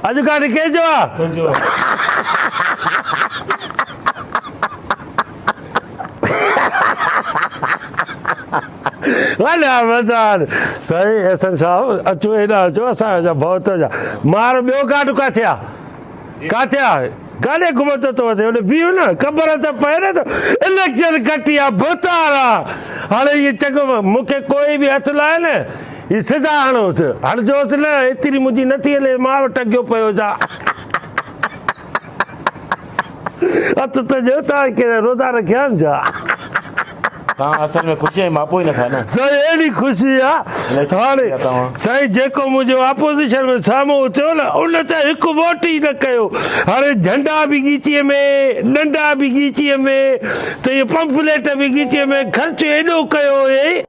अॼु खां केजो सही एहसन साहब अचो हेॾा अचो असांजा बहुत मार ॿियो गाॾ किथे आहे किथे आहे काॾे घुमंदो थो वधे होॾे बीहो न ख़बर त पए न त इलेक्शन कटी आहे भुतार आहे हाणे इहे चङो मूंखे कोई बि हथु लाहे न हीअ सज़ा हणोसि हणिजोसि न एतिरी मुंहिंजी नथी हले मां वटि अॻियो पियो जा हथु त ॾियो तव्हांखे रोज़ा रखिया आहिनि छा असल में खुशी आहे मापो ई न था न साईं अहिड़ी ख़ुशी आहे हाणे साईं जेको मुंहिंजो अपोज़िशन में साम्हूं थियो न उन त हिकु वोट ई न कयो हाणे झंडा बि गीचीअ में डंडा बि गीचीअ में त इहे पंपलेट बि गीचीअ में ख़र्चु एॾो कयो हुई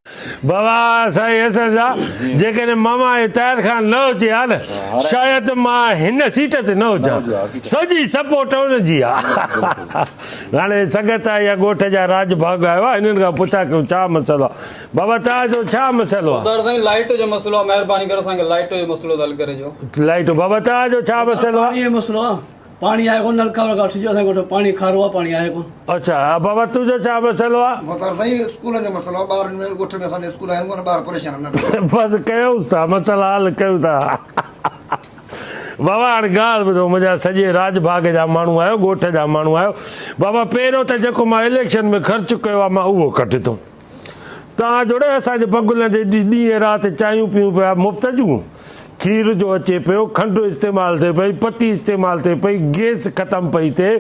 बाबा साईं असां छा जेकॾहिं मामा ताहिर ख़ान न हुजे हा न शायदि मां हिन सीट ते न हुजां सॼी सपोर्ट हुनजी आहे हाणे संगत आहे या ॻोठ जा राज भाग आयो आहे हिननि खां पुछा कयूं छा मसइलो आहे बाबा तव्हांजो छा मसइलो आहे लाइट जो मसइलो आहे महिरबानी करे असांखे लाइट जो मसइलो हल करे ॾियो लाइट बाबा तव्हांजो छा मसइलो आहे ये मसइलो आहे पानी आए कोन नलका वलका जो असांखे पानी खारो आहे पानी आए कोन अच्छा बाबा तुंहिंजो छा मसइलो आहे मगर साईं स्कूल जो मसइलो आहे ॿारनि में ॻोठ में असांजे स्कूल आहिनि कोन ॿार परेशान आहिनि बसि कयूंसि था मसइला हल कयूं था बाबा हाणे ॻाल्हि ॿुधो मुंहिंजा सॼे राज भाग जा माण्हू आहियो ॻोठ जा माण्हू आहियो बाबा पहिरियों त जेको मां इलेक्शन में ख़र्चु कयो आहे मां उहो कढी थो तव्हां जोड़े असांजे बंगुल ते ॾींहं राति चांहियूं पियूं पिया मुफ़्त जूं खीर जो अचे पियो खंडु इस्तेमालु थिए पई पती इस्तेमालु थिए पई गैस ख़तमु पई थिए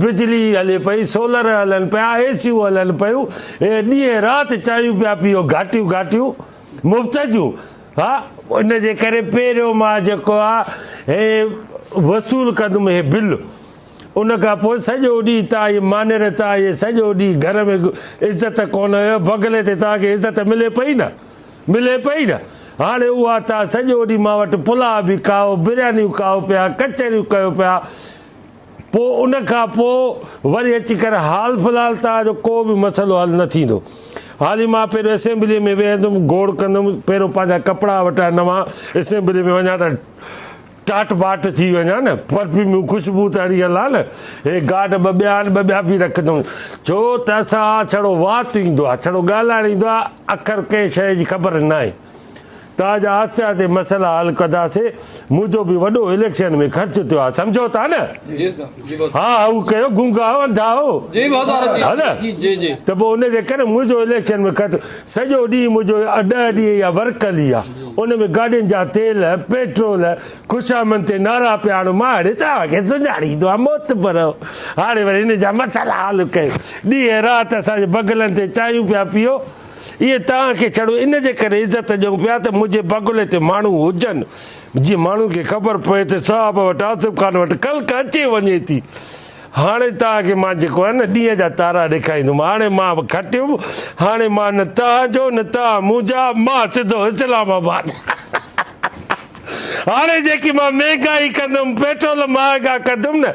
बिजली हले पई सोलर हलनि पिया एसियूं हलनि पियूं ऐं ॾींहं राति चांहियूं पिया पियो घाटियूं घाटियूं मुफ़्त जूं हा इन जे करे पहिरियों मां जेको आहे हे वसूलु कंदुमि हे बिल उन खां पोइ सॼो ॾींहुं तव्हां इहे मानेर तव्हां इहे सॼो ॾींहुं घर में इज़त कोन हुयो बगले ते तव्हांखे इज़त मिले पई न हाणे उहा तव्हां सॼो ॾींहुं मां वटि पुलाव बि खाओ बिरयानियूं खाओ पिया कचरियूं कयो पिया पोइ उन खां पोइ वरी अची करे हाल फ़िलहालु तव्हांजो को बि मसइलो हल न थींदो हाली मां पहिरियों असेंबली में वेहंदुमि गोड़ कंदुमि पहिरियों पंहिंजा कपिड़ा वठां नवां असेंबली में वञा त टाट बाट थी वञा न परफ्यूम ख़ुशबू त हड़ियल आहे न हे गार्ड ॿ ॿिया बि रखंदुमि छो त असां छड़ो वात ईंदो आहे छड़ो ॻाल्हाइणु ईंदो आहे अखर कंहिं शइ जी ख़बर न आहे तव्हांजा आस्ते आस्ते मसइला हल कंदासीं मुंहिंजो बि वॾो इलेक्शन में ख़र्चु थियो आहे सम्झो था न हा उहो कयो गुंगा अंधा हो हा न त पोइ उनजे करे मुंहिंजो इलेक्शन में ख़र्चु सॼो ॾींहुं मुंहिंजो 10 ॾींहं या वर्कली आहे उन में गाॾियुनि जा तेल पेट्रोल ख़ुशामंद ते नारा पिया आणो मां हाणे तव्हांखे सुञाणींदो आहे मोत भरो हाणे वरी हिन जा मसइला हल कयो ॾींहं राति असांजे बगलनि ते चांहियूं पिया पियो इहे तव्हांखे छड़ो इन जे करे इज़त ॾियूं पिया त मुंहिंजे बगुले ते माण्हू हुजनि जीअं माण्हू खे ख़बर पए त साहब वटि आसिफ़ ख़ान वटि कल्क अचे वञे थी हाणे तव्हांखे मां जेको आहे न ॾींहं जा तारा ॾेखारींदुमि हाणे मां खटियुमि हाणे मां न तव्हांजो न तव्हां मुंहिंजा मां सिधो इस्लामाबाद हाणे जेकी मां महांगाई कंदुमि पेट्रोल महांगा कंदुमि न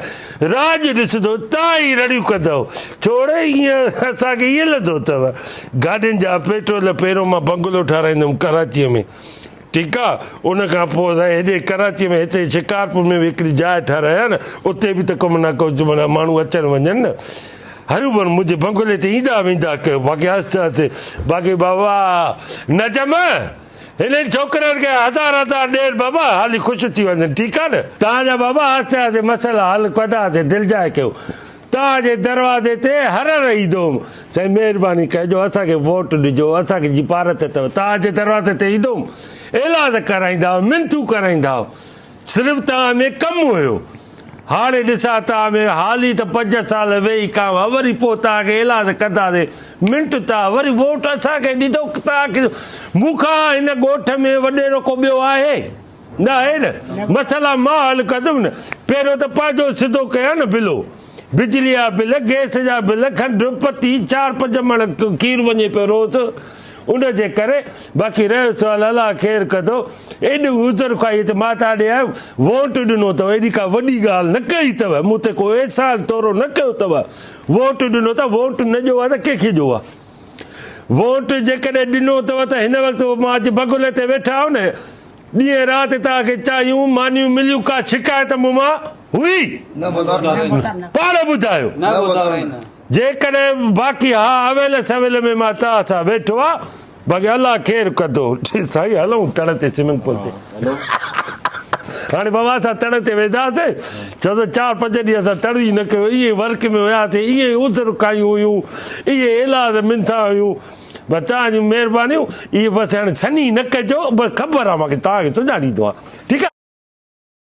राज ॾिसंदो तव्हां ई रड़ियूं कंदव छोड़े ईअं असांखे ईअं लधो अथव गाॾियुनि जा पेट्रोल पहिरियों मां बंगलो ठाराईंदुमि कराचीअ में ठीकु आहे उन खां पोइ असां हेॾे कराचीअ में हिते शिकारपुर में बि हिकिड़ी जाइ ठाराया न उते बि त कमु न कयो माना माण्हू अचनि वञनि न हरू भर मुंहिंजे बंगले ते ईंदा वेंदा कयो बाक़ी आस्ते आस्ते बाक़ी बाबा न जम हिननि छोकिरनि खे हज़ार ॾेढ बाबा हाली ख़ुशि थी वञनि ठीकु आहे न तव्हांजा बाबा आस्ते आस्ते मसइला हल कंदासीं दिलजाए कयो तव्हांजे दरवाज़े ते हर ईंदुमि साईं महिरबानी कजो असांखे वोट ॾिजो असांखे जी भारत अथव तव्हांजे दरवाज़े ते ईंदुमि इलाज कराईंदा मिनतूं कराईंदा सिर्फ़ु तव्हां में कमु हुयो हाणे ॾिसां तव्हां में हाली त 5 साल वेही खां वरी पोइ तव्हांखे इलाज कंदासीं मिंट तव्हां वरी वोट असांखे ॾींदो तव्हांखे मूंखां हिन ॻोठ में वॾेरो को ॿियो आहे न आहे न मसइला मां हल कंदुमि न पहिरियों त पंहिंजो सिधो कयां न बिलो बिजली जा बिल गैस जा बिल खंडु पती 4-5 मण खीर वञे पियो रोज़ उन जे करे बाक़ी रहियो सवाल अलाह ख़ैर कंदो एॾी उज़र खाई त मां तव्हां ॾे वोट ॾिनो अथव एॾी का वॾी ॻाल्हि न कई अथव मूं ते को अहसान तौरो न कयो अथव वोट ॾिनो अथव वोट न ॾियो आहे त कंहिंखे ॾियो आहे वोट जेकॾहिं ॾिनो अथव त हिन वक़्तु मां अॼु बगुले ते वेठा आहियो न ॾींहं राति तव्हांखे चायूं मानियूं मिलियूं का शिकायत मूं मां हुई न ॿुधायो पाण ॿुधायो न ॿुधायो न जेकॾहिं बाक़ी हा अवेल सवेल में मां तव्हां सां वेठो आहे बाक़ी अलाह केरु कंदो साईं हलूं तड़ ते स्विमिंग पूल ते हाणे बाबा असां तड़ ते वेंदासीं छो त 4-5 ॾींहं असां तड़ ई न कयो इएं वर्क में वियासीं इएं उधर कायूं हुयूं इहे इलाज मिंथा हुयूं बसि तव्हांजूं महिरबानियूं इहे बसि हाणे सनी न कजो बसि ख़बर आहे मूंखे तव्हांखे सुञाणींदो आहे ठीकु आहे।